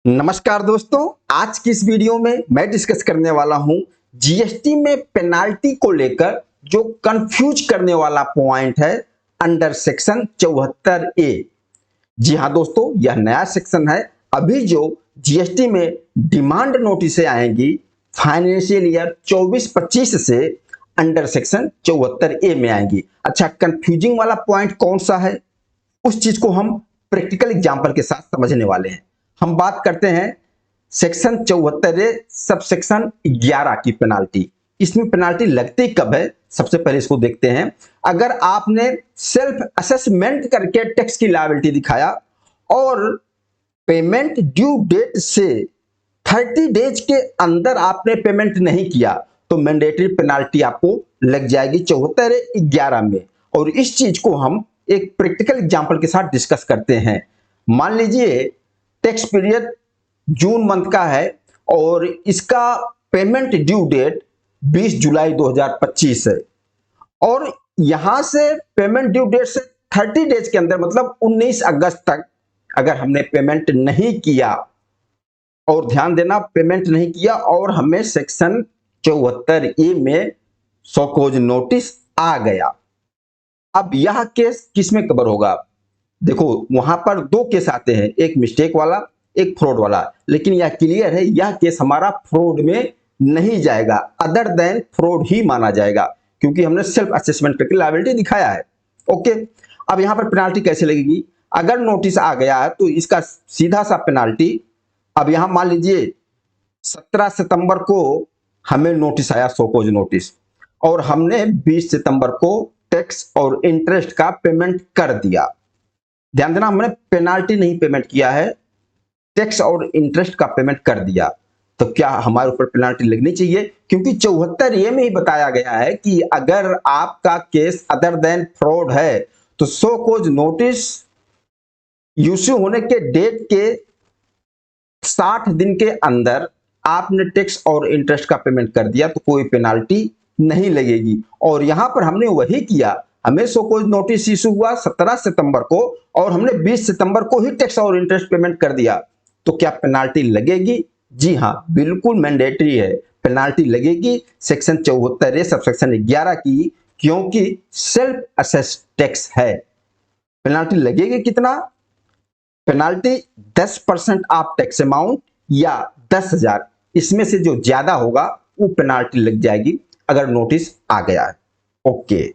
नमस्कार दोस्तों, आज की इस वीडियो में मैं डिस्कस करने वाला हूं जीएसटी में पेनाल्टी को लेकर जो कंफ्यूज करने वाला पॉइंट है अंडर सेक्शन 74 ए। जी हां दोस्तों, यह नया सेक्शन है। अभी जो जीएसटी में डिमांड नोटिस आएंगी फाइनेंशियल ईयर 24-25 से अंडर सेक्शन 74 ए में आएंगी। अच्छा, कंफ्यूजिंग वाला पॉइंट कौन सा है, उस चीज को हम प्रैक्टिकल एग्जांपल के साथ समझने वाले हैं। हम बात करते हैं सेक्शन 74 सब सेक्शन 11 की पेनाल्टी। इसमें पेनाल्टी लगती कब है, सबसे पहले इसको देखते हैं। अगर आपने सेल्फ असेसमेंट करके टैक्स की लायबिलिटी दिखाया और पेमेंट ड्यू डेट से 30 डेज के अंदर आपने पेमेंट नहीं किया तो मैंडेटरी पेनाल्टी आपको लग जाएगी 74(11) में। और इस चीज को हम एक प्रैक्टिकल एग्जांपल के साथ डिस्कस करते हैं। मान लीजिए टैक्स पीरियड जून मंथ का है और इसका पेमेंट ड्यू डेट 20 जुलाई 2025 है और यहां से पेमेंट ड्यू डेट से 30 डेज के अंदर मतलब 19 अगस्त तक अगर हमने पेमेंट नहीं किया, और ध्यान देना पेमेंट नहीं किया और हमें सेक्शन 74 ए में सो कॉज नोटिस आ गया। अब यह केस किसमें कवर होगा? देखो वहां पर दो केस आते हैं, एक मिस्टेक वाला एक फ्रॉड वाला, लेकिन यह क्लियर है यह केस हमारा फ्रॉड में नहीं जाएगा, अदर देन फ्रॉड ही माना जाएगा क्योंकि हमने सेल्फ असेसमेंट करके लायबिलिटी दिखाया है। ओके, अब यहां पर पेनाल्टी कैसे लगेगी? अगर नोटिस आ गया है तो इसका सीधा सा पेनाल्टी, अब यहां मान लीजिए 17 सितंबर को हमें नोटिस आया सो कॉज नोटिस और हमने 20 सितंबर को टैक्स और इंटरेस्ट का पेमेंट कर दिया। ध्यान देना, हमने पेनाल्टी नहीं पेमेंट किया है, टैक्स और इंटरेस्ट का पेमेंट कर दिया। तो क्या हमारे ऊपर पेनाल्टी लगनी चाहिए? क्योंकि 74 ए में ही बताया गया है कि अगर आपका केस अदर देन फ्रॉड है तो सो कॉज नोटिस इश्यू होने के डेट के 60 दिन के अंदर आपने टैक्स और इंटरेस्ट का पेमेंट कर दिया तो कोई पेनाल्टी नहीं लगेगी। और यहां पर हमने वही किया, हमें सो कॉज नोटिस इशू हुआ 17 सितंबर को और हमने 20 सितंबर को ही टैक्स और इंटरेस्ट पेमेंट कर दिया, तो क्या पेनाल्टी लगेगी? जी हां, बिल्कुल मैंडेटरी है, पेनाल्टी लगेगी सेक्शन 74 सब सेक्शन 11 की, क्योंकि सेल्फ असेस टैक्स है। पेनाल्टी लगेगी कितना? पेनाल्टी 10% ऑफ टैक्स अमाउंट या 10,000, इसमें से जो ज्यादा होगा वो पेनाल्टी लग जाएगी अगर नोटिस आ गया है। ओके,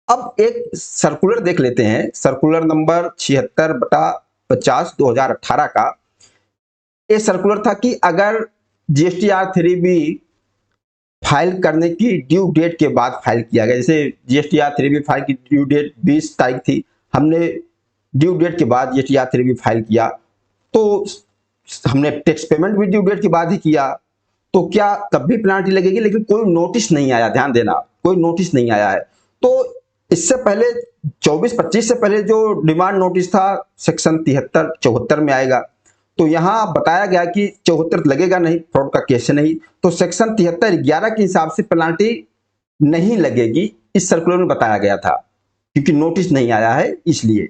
अब एक सर्कुलर देख लेते हैं, सर्कुलर नंबर 76/50 2018 का। ये सर्कुलर था कि अगर जीएसटीआर 3B फाइल करने की ड्यू डेट के बाद फाइल किया गया, जैसे जीएसटीआर 3B फाइल की ड्यू डेट 20 तारीख थी, हमने ड्यू डेट के बाद जीएसटीआर 3B फाइल किया तो हमने टैक्स पेमेंट भी ड्यू डेट के बाद ही किया, तो क्या तब भी पेनाल्टी लगेगी? लेकिन कोई नोटिस नहीं आया, ध्यान देना कोई नोटिस नहीं आया है। तो इससे पहले 24-25 से पहले जो डिमांड नोटिस था सेक्शन 73-74 में आएगा, तो यहां बताया गया कि 74 लगेगा नहीं, फ्रॉड का केस नहीं, तो सेक्शन 73(11) के हिसाब से पेनाल्टी नहीं लगेगी, इस सर्कुलर में बताया गया था क्योंकि नोटिस नहीं आया है इसलिए।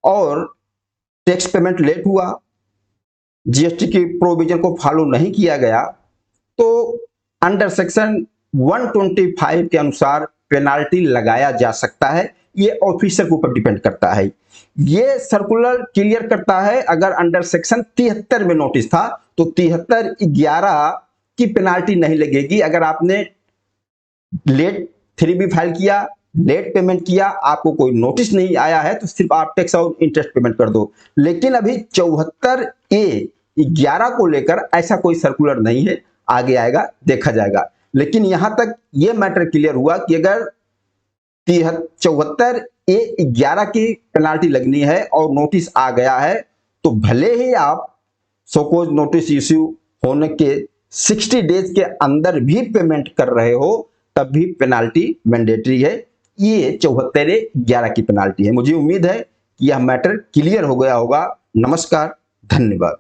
और टैक्स पेमेंट लेट हुआ, जीएसटी की प्रोविजन को फॉलो नहीं किया गया, तो अंडर सेक्शन 125 के अनुसार पेनाल्टी लगाया जा सकता है। ये ऑफिसर के ऊपर डिपेंड करता है। ये सर्कुलर क्लियर करता है अगर अंडर सेक्शन 73 में नोटिस था तो 73(11) की पेनाल्टी नहीं लगेगी। अगर आपने लेट 3B फाइल किया, लेट पेमेंट किया, आपको कोई नोटिस नहीं आया है तो सिर्फ आप टैक्स और इंटरेस्ट पेमेंट कर दो। लेकिन अभी 74(11) को लेकर ऐसा कोई सर्कुलर नहीं है, आगे आएगा देखा जाएगा। लेकिन यहां तक ये मैटर क्लियर हुआ कि अगर 74(11) की पेनाल्टी लगनी है और नोटिस आ गया है तो भले ही आप सो कॉज नोटिस इश्यू होने के 60 डेज के अंदर भी पेमेंट कर रहे हो तब भी पेनाल्टी मैंडेटरी है। ये 74(11) की पेनाल्टी है। मुझे उम्मीद है कि यह मैटर क्लियर हो गया होगा। नमस्कार, धन्यवाद।